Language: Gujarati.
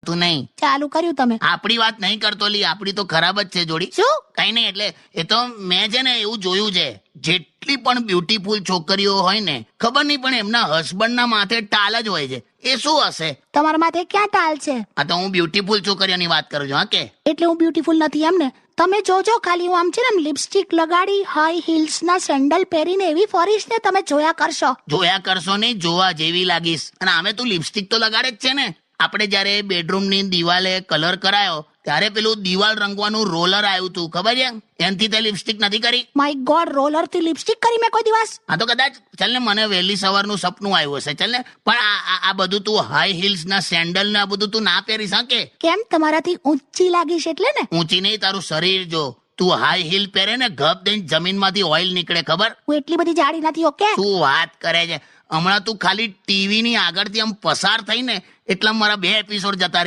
વસ્તુ નહીં. ચાલુ કર્યું તમે? આપણી વાત નહીં કરતો લી, આપણી તો ખરાબ જ છે જોડી. શું? કઈ નહીં, એટલે એ તો મેં છે ને એવું જોયું છે, જેટલી પણ બ્યુટીફુલ છોકરીઓ હોય ને, ખબર નહીં પણ એમના હસબન્ડના માથે ટાલ જ હોય છે. એ શું હશે? તમારા માથે ક્યાં ટાલ છે? આ તો હું બ્યુટીફુલ છોકરીઓની વાત કરું છું. હા કે એટલે હું બ્યુટીફુલ નથી એમ ને? તમે જોજો ખાલી હું આમ છે ને લિપસ્ટિક લગાડી હાઈ હીલ્સ ના સેન્ડલ પહેરીને એવી ફરીશ ને તમે જોયા કરશો. જોયા કરશો નહીં, જોવા જેવી લાગીશ. અને આમે તું લિપસ્ટિક તો લગાડે જ છે ને. આપણે જયારે બેડરૂમની દિવાલે કલર કરાયો ત્યારે પેલું દિવાલ રંગવાનું રોલર આવ્યું તું, ખબર છે? એનથી તે લિપસ્ટિક નથી કરી. માય ગોડ, રોલર થી લિપસ્ટિક કરી મેં કોઈ દિવસ? હા તો કદાચ ચાલ ને, મને વહેલી સવારનું સપનું આવ્યું હશે. ચાલ ને, પણ આ બધું તું હાઈ હીલ્સ ના સેન્ડલ ને આ બધું તું ના પહેરી શકે. કેમ, તમારાથી ઊંચી લાગીશ એટલે ને? ઊંચી નહીં, તારું શરીર જો. તું હાઈ હીલ પહેરે ને, ગપ દઈને જમીનમાંથી ઓઇલ નીકળે, ખબર? હું એટલી બધી જાડી નથી. ઓકે, શું વાત કરે છે? હમણાં તું ખાલી ટીવી ની આગળથી આમ પસાર થઈ ને એટલા મારા 2 એપિસોડ જતા રહ્યા.